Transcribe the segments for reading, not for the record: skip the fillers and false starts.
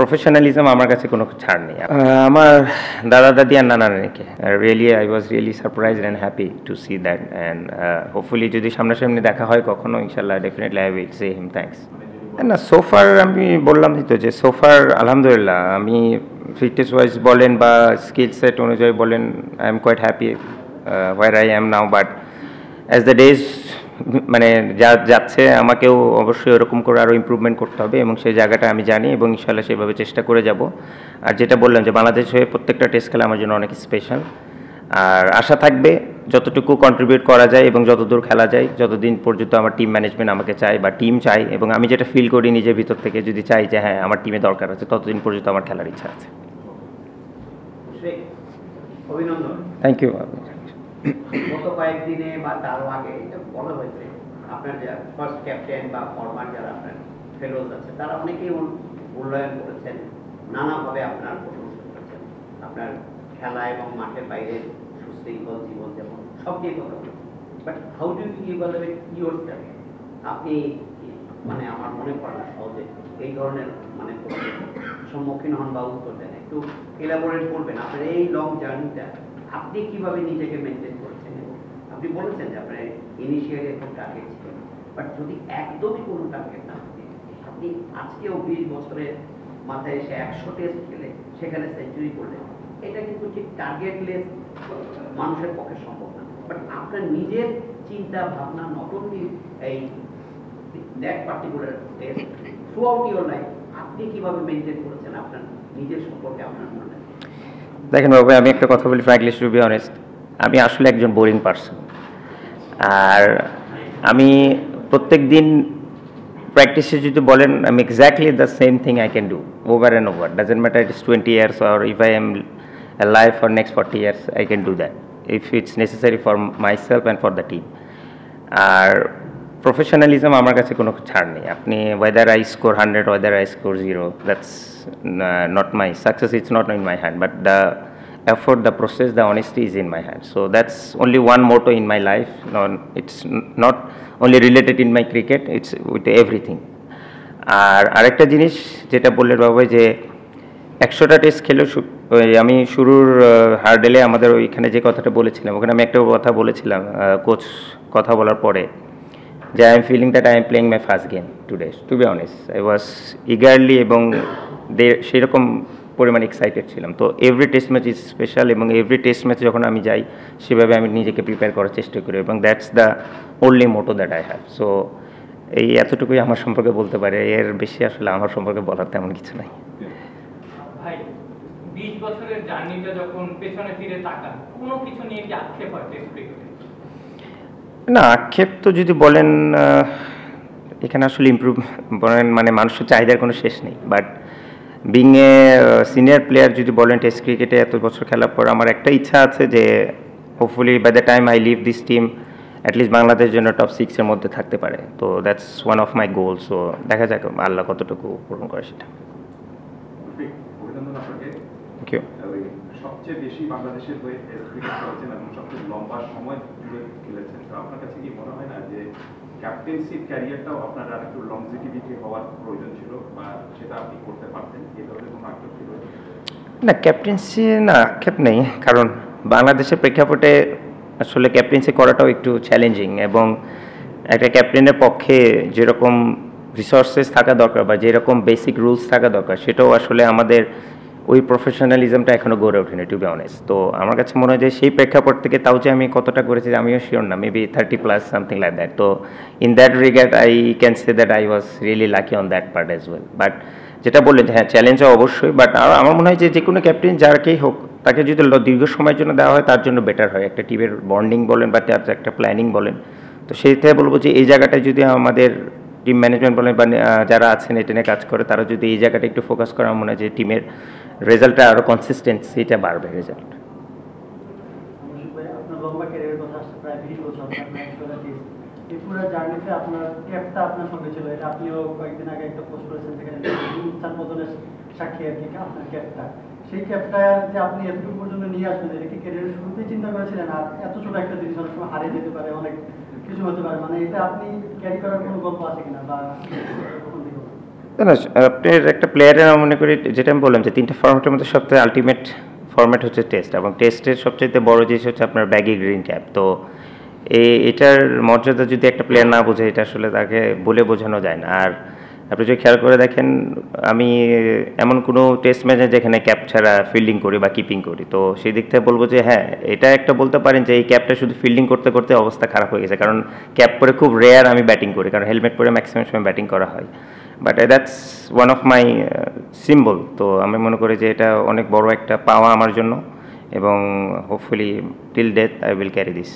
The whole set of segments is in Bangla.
প্রফেশনালিজম আমার কাছে কোনো ছাড় নেই। আমার দাদা দাদি আর নানা নানিকে really I was really surprise and happy to see that, and hopefully যদি সামনাসামনি দেখা হয় কখনো ইনশাল্লাহ definitely I will say him thanks. না সোফার আমি বললাম তো যে সোফার আলহামদুলিল্লাহ আমি ফিটনেস ওয়াইজ বলেন বা স্কিল সেট অনুযায়ী বলেন I'm quite happy where I am now, but as the days মানে যা যাচ্ছে আমাকেও অবশ্যই ওরকম করে আরও ইমপ্রুভমেন্ট করতে হবে এবং সেই জায়গাটা আমি জানি এবং ইনশাল্লাহ সেভাবে চেষ্টা করে যাব। আর যেটা বললাম যে বাংলাদেশ হয়ে প্রত্যেকটা টেস্ট খেলা আমার জন্য অনেক স্পেশাল, আর আশা থাকবে যতটুকু কন্ট্রিবিউট করা যায় এবং যতদূর খেলা যায়, যতদিন পর্যন্ত আমার টিম ম্যানেজমেন্ট আমাকে চায় বা টিম চাই এবং আমি যেটা ফিল করি নিজের ভিতর থেকে যদি চাই যে হ্যাঁ আমার টিমে দরকার আছে, ততদিন পর্যন্ত আমার খেলার ইচ্ছা আছে। অভিনন্দন। Thank you. গত কয়েকদিনে বা তারও আগে এটা বলা হয়েছে আপনার যারা ফার্স্ট ক্যাপ্টেন বা ফরমার যারা আপনার ফেলোজ আছে তারা অনেকেই মূল্যায়ন করেছেন, নানাভাবে আপনার প্রশংসা করেছেন, আপনার খেলা এবং মাঠের বাইরে সুশৃঙ্খল জীবনযাপন সব নিয়ে কথা বলেছেন। But how do you evaluate yourself? আপনি মানে আমার মনে পড়ে না সহজে এই ধরনের মানে সম্মুখীন হন বা উত্তর দেন, একটু এলাবোরেট করবেন আপনার এই লং জার্নিটা আপনি কিভাবে নিজেকে মেনটেন করেছেন। এবং আপনি বলেছেন যে আপনার ইনিশিয়ালি একটা টার্গেট ছিল, বাট যদি একদমই কোনো টার্গেট না থাকে আপনি আজকেও 20 বছরের মাথায় এসে 100 টেস্ট খেলে সেখানে সেঞ্চুরি করলেন, এটা কিন্তু ঠিক টার্গেটলেস মানুষের পক্ষে সম্ভব না। বাট আপনার নিজের চিন্তা ভাবনা নট অনলি এই that particular test, through out your life আপনি কিভাবে মেনটেন করেছেন আপনার নিজের সম্পর্কে আপনার মনে? দেখেন বাবু, আমি একটা কথা বলি ফ্র্যাঙ্কলি টু বি অনেস্ট, আমি আসলে একজন বোরিং পার্সন। আর আমি প্রত্যেক দিন প্র্যাকটিসে যদি বলেন আমি exactly the same thing I can do over and over, doesn't matter it is 20 years or if I am alive for next 40 years I can do that if it's necessary for myself and for the team. আর প্রফেশনালিজম আমার কাছে কোনো ছাড় নেই। আপনি whether I score 100 whether I score 0, that's not my success, it's not in my hand, but the effort, the process, the honesty is in my hand. So that's only one motto in my life. No, it's not only related in my cricket, it's with everything. আর আরেকটা জিনিস যেটা বললেন বাবা যে 100টা টেস্ট খেলে আমি শুরুর হার্ডেলে আমাদের ওইখানে যে কথাটা বলেছিলাম ওখানে আমি একটা কথা বলেছিলাম কোচ কথা বলার পরে যে I'm feeling that I'm playing my first game today. To be honest I was eagerly এবং সেরকম পরিমাণে এক্সাইটেড ছিলাম। তো every test match is special এবং এভরি টেস্ট ম্যাচ যখন আমি যাই সেভাবে আমি নিজেকে প্রিপেয়ার করার চেষ্টা করি এবং that's the only motto that I have. So এই এতটুকুই আমার সম্পর্কে বলতে পারে, এর বেশি আসলে আমার সম্পর্কে বলার তেমন কিছু নাই। ভাই 20 বছরের জার্নিটা যখন পেছনে ফিরে তাকান কোনো কিছু নিয়ে কি আক্ষেপ হয় টেস্ট ক্রিকেটে? না, আক্ষেপ তো যদি বলেন এখানে আসলে ইমপ্রুভ বলেন মানে মানুষের চাহিদার কোনো শেষ নেই, but being a senior player যদি বলেন টেস্ট ক্রিকেটে এত বছর খেলার পর আমার একটা ইচ্ছা আছে যে hopefully by the time I leave this team at least Bangladesh জন্য টপ 6-এর মধ্যে থাকতে পারে। তো that's one of my goal. So দেখা যাক আল্লাহ কতটুকু পূরণ করে সেটা। অভিনন্দন আপনাকে। Thank you. সবচেয়ে বেশি বাংলাদেশের হয়ে টেস্ট ক্রিকেট খেলেছেন এবং সবচেয়ে লম্বা সময় ধরে খেলেছেন, তো আপনার কাছে কি মনে হয় না যে ক্যাপ্টেন্সির ক্যারিয়ারটাও আপনার আর একটু লংজিভিটি হওয়ার প্রয়োজন ছিল বা সেটা আপনি করতে পারতেন? এই ধরনের কোনো আক্ষেপ ছিল? না, ক্যাপ্টেন্সি না আক্ষেপ নেই, কারণ বাংলাদেশের প্রেক্ষাপটে আসলে ক্যাপ্টেন্সি করাটাও একটু চ্যালেঞ্জিং এবং একটা ক্যাপ্টেনের পক্ষে যেরকম রিসোর্সেস থাকা দরকার বা যেরকম বেসিক রুলস থাকা দরকার সেটাও আসলে আমাদের ওই প্রফেশনালিজমটা এখনও গড়ে ওঠেনি টু বি অনেস্ট। তো আমার কাছে মনে হয় যে সেই প্রেক্ষাপট থেকে তাও যে আমি কতটা করেছি আমিও শিওর না, মেবি 30+ সামথিং লাইক দ্যাট। তো in that regard I can say that I was really lucky on that part as well. But যেটা বললেন যে হ্যাঁ চ্যালেঞ্জও অবশ্যই, বাট আমার মনে হয় যে কোনো ক্যাপ্টেন যারকেই হোক তাকে যদি দীর্ঘ সময়ের জন্য দেওয়া হয় তার জন্য বেটার হয়, একটা টিমের বন্ডিং বলেন বা তার একটা প্ল্যানিং বলেন। তো সেইটাই বলবো যে এই জায়গাটায় যদি আমাদের টিম ম্যানেজমেন্ট বলেন বা যারা আছেন এটা নিয়ে কাজ করে তারা যদি এই জায়গাটা একটু ফোকাস করে আমার মনে হয় যে টিমের রেজাল্টটা আরও কনসিস্টেন্সিটা বাড়বে রেজাল্ট। আপনার লম্বা ক্যারিয়ারের কথা আসছে প্রায় 20 বছর এই পুরো জার্নিতে আপনার ক্যাপটা আপনার সঙ্গে ছিল, এটা আপনিও কয়েকদিন আগে একটা পোস্ট করেছেন সেখানে উত্থান পতনের সাক্ষী আর কি আপনার ক্যাপটা। সেই ক্যাপটা যে আপনি এতটুকু পর্যন্ত নিয়ে আসবেন এটা কি ক্যারিয়ারের শুরুতেই চিন্তা করেছিলেন? আর এত ছোট একটা জিনিস অনেক সময় হারিয়ে যেতে পারে, অনেক কিছু হতে পারে, মানে এটা আপনি ক্যারি করার কোনো গল্প আছে কিনা বা না, আপনার একটা প্লেয়ারের আমি মনে করি যেটা আমি বললাম যে 3টা ফরম্যাটের মধ্যে সবথেকে আল্টিমেট ফরম্যাট হচ্ছে টেস্ট, এবং টেস্টের সবচাইতে বড় জিনিস হচ্ছে আপনার ব্যাগি গ্রিন ক্যাপ। তো এটার মর্যাদা যদি একটা প্লেয়ার না বোঝে, এটা আসলে তাকে বলে বোঝানো যায় না। আর আপনি যদি খেয়াল করে দেখেন, আমি এমন কোনো টেস্ট ম্যাচে যেখানে ক্যাপ ছাড়া ফিল্ডিং করি বা কিপিং করি, তো সেই দিক থেকে বলবো যে হ্যাঁ, এটা একটা বলতে পারেন যে এই ক্যাপটা শুধু ফিল্ডিং করতে করতে অবস্থা খারাপ হয়ে গেছে, কারণ ক্যাপ পরে খুব রেয়ার আমি ব্যাটিং করি, কারণ হেলমেট পরে ম্যাক্সিমাম সময় ব্যাটিং করা হয়। But that's one of my symbol. তো আমি মনে করি যে এটা অনেক বড় একটা পাওয়া আমার জন্য, এবং hopefully till death I will carry this.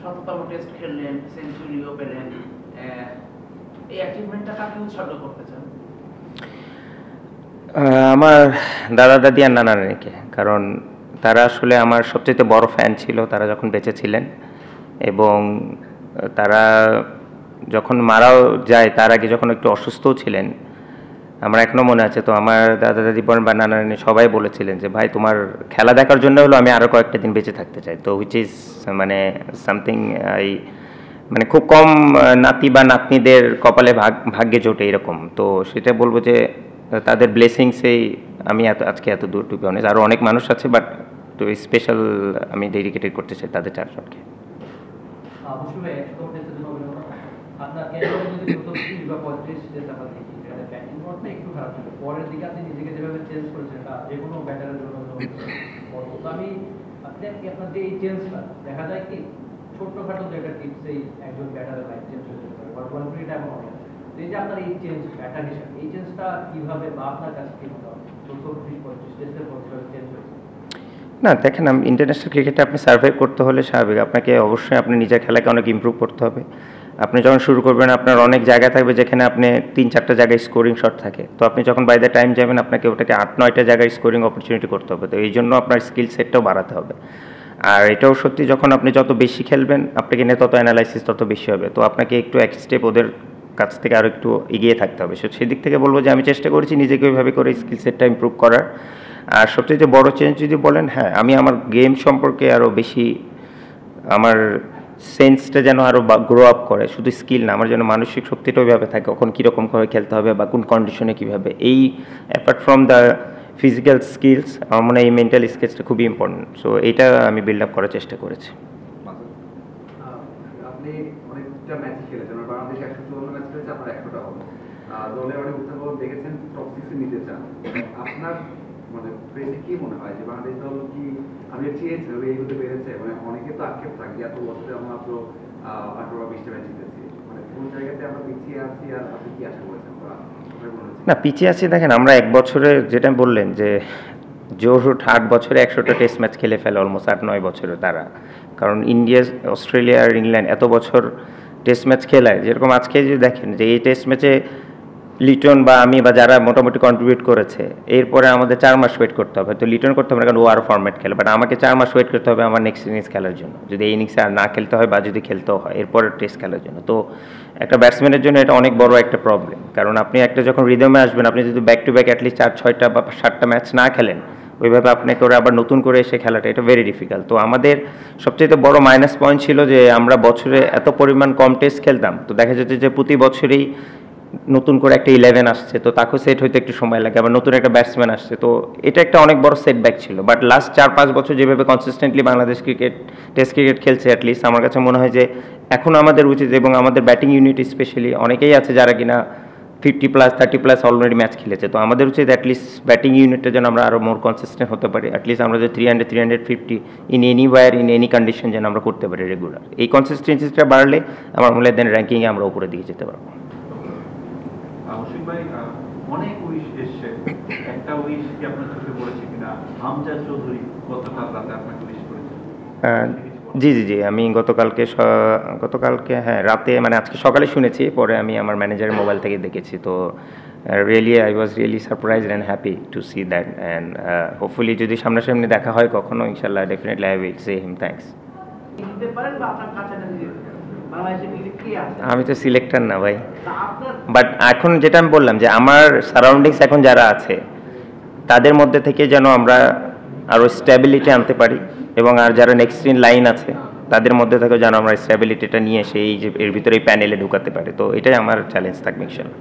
৭তম টেস্ট খেললেন, সেঞ্চুরিও পেলেন, এই অ্যাচিভমেন্টটা কাকে উৎসর্গ করতে চান? আমার দাদা দাদি আর নানা নানিকে, কারণ তারা আসলে আমার সবচেয়ে বড় ফ্যান ছিল তারা যখন বেঁচে ছিলেন, এবং তারা যখন মারাও যায় তার আগে যখন একটু অসুস্থও ছিলেন, আমার এখনও মনে আছে। তো আমার দাদা দাদি বোন বা নানা নানি সবাই বলেছিলেন যে ভাই, তোমার খেলা দেখার জন্য হলো আমি আরও কয়েকটা দিন বেঁচে থাকতে চাই। তো হুইচ ইজ মানে সামথিং মানে খুব কম নাতি বা নাতনিদের কপালে ভাগ্যে জোটে এরকম। তো সেটা বলবো যে তাদের ব্লেসিংসেই আমি আজকে এত দূর, টু বি অনেস্ট। আরও অনেক মানুষ আছে, বাট তো স্পেশাল আমি ডেডিকেটেড করতে চাই তাদের 4 জনকে। আপনার ক্যারিয়ারে যদি 30 বা 35 টেস্ট আমরা দেখি, যেখানে ব্যাটিং ফর্মটা একটু খারাপ ছিল, পরের দিকে আপনি নিজেকে যেভাবে চেঞ্জ করেছেন, যে কোনো ব্যাটারের জন্য বলবো। তো আমি আপনার যে এই চেঞ্জটা দেখা যায় কি ছোট্টখাটো যে একটা টিপসেই একজন ব্যাটারের লাইফ চেঞ্জ হয়ে যেতে পারে, বা ওয়ান মিনিট এমন হবে। তো এই যে আপনার এই চেঞ্জ ব্যাটার হিসাবে এই চেঞ্জটা কীভাবে বা আপনার কাছে কী মনে হয় 34-35 টেস্টের পর কীভাবে চেঞ্জ হয়েছে? না দেখেন, ইন্টারন্যাশনাল ক্রিকেটে আপনি সার্ভাইভ করতে হলে স্বাভাবিক আপনাকে অবশ্যই আপনি নিজের খেলাকে অনেক ইমপ্রুভ করতে হবে। আপনি যখন শুরু করবেন আপনার অনেক জায়গা থাকবে যেখানে আপনি 3-4টা জায়গায় স্কোরিং শট থাকে, তো আপনি যখন বাই দ্য টাইম যাবেন আপনাকে ওটাকে 8-9টা জায়গায় স্কোরিং অপরচুনিটি করতে হবে। তো এই জন্য আপনার স্কিল সেটটাও বাড়াতে হবে। আর এটাও সত্যি, যখন আপনি যত বেশি খেলবেন আপনাকে নিয়ে তত অ্যানালাইসিস তত বেশি হবে। তো আপনাকে একটু এক স্টেপ ওদের কাছ থেকে আরও একটু এগিয়ে থাকতে হবে। সেই দিক থেকে বলবো যে আমি চেষ্টা করেছি নিজেকে ওইভাবে করে স্কিল সেটটা ইমপ্রুভ করার। আর সবচেয়ে বড় চেঞ্জ যদি বলেন, হ্যাঁ, আমি আমার গেম সম্পর্কে আরও বেশি, আমার সেন্সটা যেন আরও গ্রো আপ করে, শুধু স্কিল না, আমার যেন মানসিক শক্তিটা ওইভাবে থাকে, কখন কীরকম করে খেলতে হবে বা কোন কন্ডিশনে কীভাবে, এই apart from the physical skills আমার মনে হয় এই মেন্টাল স্কিলসটা খুবই ইম্পর্টেন্ট। সো এইটা আমি বিল্ড আপ করার চেষ্টা করেছি। আপনি অনেকটা ম্যাচ খেলেছেন, বাংলাদেশ 154 ম্যাচ খেলেছে, আপনার 100টা হলো। দলের অনেক উত্থাপন দেখেছেন, টপ 6-এ নিতে চান। আপনার মানে প্রেসে কি মনে হয় যে বাংলাদেশ দল কি আমি চেয়েছি এই হতে পেরেছে? মানে অনেকে তো আক্ষেপ থাকে এত বছরে আমরা মাত্র 18 বা 20টা ম্যাচ জিতেছি, মানে কোন জায়গাতে আমরা পিছিয়ে আছি, আর আপনি কি আশা করেছেন? না, পিছিয়ে আছি দেখেন, আমরা এক বছরে যেটা বললেন যে জোর 8 বছরে 100টা টেস্ট ম্যাচ খেলে ফেলে, অলমোস্ট 8-9 বছরে তারা। কারণ ইন্ডিয়া, অস্ট্রেলিয়া আর ইংল্যান্ড এত বছর টেস্ট ম্যাচ খেলায়। যেরকম আজকে যদি দেখেন যে এই টেস্ট ম্যাচে লিটন বা আমি বা যারা মোটামুটি কন্ট্রিবিউট করেছে, এরপরে আমাদের 4 মাস ওয়েট করতে হবে। তো লিটন করতে হবে না, কারণ ও আরও ফরম্যাট খেলে, বাট আমাকে 4 মাস ওয়েট করতে হবে আমার নেক্সট ইনিংস খেলার জন্য, যদি এই ইনিংসে আর না খেলতে হয় বা যদি খেলতেও হয় এরপরে টেস্ট খেলার জন্য। তো একটা ব্যাটসম্যানের জন্য এটা অনেক বড় একটা প্রবলেম, কারণ আপনি একটা যখন রিদমে আসবেন, আপনি যদি ব্যাক টু ব্যাক অ্যাটলিস্ট 4-6টা বা 7টা ম্যাচ না খেলেন, ওইভাবে আপনাকে ওরা আবার নতুন করে এসে খেলাটা, এটা ভেরি ডিফিকাল্ট। তো আমাদের সবচেয়ে বড় মাইনাস পয়েন্ট ছিল যে আমরা বছরে এত পরিমাণ কম টেস্ট খেলতাম। তো দেখা যেত যে প্রতি বছরেই নতুন করে একটা 11 আসছে, তো তাকেও সেট হইতে একটু সময় লাগে, আবার নতুন একটা ব্যাটসম্যান আসছে। তো এটা একটা অনেক বড় সেটব্যাক ছিল। বাট লাস্ট 4-5 বছর যেভাবে consistently Bangladesh cricket test cricket খেলছে, অ্যাটলিস্ট আমার কাছে মনে হয় যে এখন আমাদের উচিত, এবং আমাদের ব্যাটিং ইউনিট স্পেশালি অনেকেই আছে যারা কিনা 50+, 30+ অলরেডি ম্যাচ খেলেছে। তো আমাদের উচিত অ্যাটলিস্ট ব্যাটিং ইউনিটটা যেন আমরা আরও মোর কনসিস্টেন্ট হতে পারি। অ্যাটলিস্ট আমরা যে 300-350 in anywhere in any condition যেন আমরা করতে পারি রেগুলার। এই কনসিস্টেন্সিটা বাড়লে আমার মনে হয় দেন র্যাঙ্কিংয়ে আমরা উপরে দিকে যেতে পারবো। অসীম ভাই, অনেক উইশ এসছে, একটা উইশ কি আপনার চোখে পড়েছে কিনা? আমজাদ চৌধুরী গতকাল রাতে আপনাকে উইশ করেছে। জি জি জি, আমি গতকালকে হ্যাঁ রাতে, মানে আজকে সকালে শুনেছি, পরে আমি আমার ম্যানেজারের মোবাইল থেকে দেখেছি। তো really I was really surprised and happy to see that, and hopefully যদি সামনাসামনি দেখা হয় কখনো, ইনশাল্লাহ definitely I will say him thanks. আমি তো সিলেক্টর না ভাই, বাট এখন যেটা আমি বললাম যে আমার সারাউন্ডিংস এখন যারা আছে তাদের মধ্যে থেকে যেন আমরা আরও স্ট্যাবিলিটি আনতে পারি, এবং আর যারা নেক্সট ইন লাইন আছে তাদের মধ্যে থেকে যেন আমরা স্ট্যাবিলিটিটা নিয়ে এসে এই যে এর ভিতরে এই প্যানেলে ঢুকাতে পারি। তো এটাই আমার চ্যালেঞ্জ থাকবে ইনশাল্লাহ।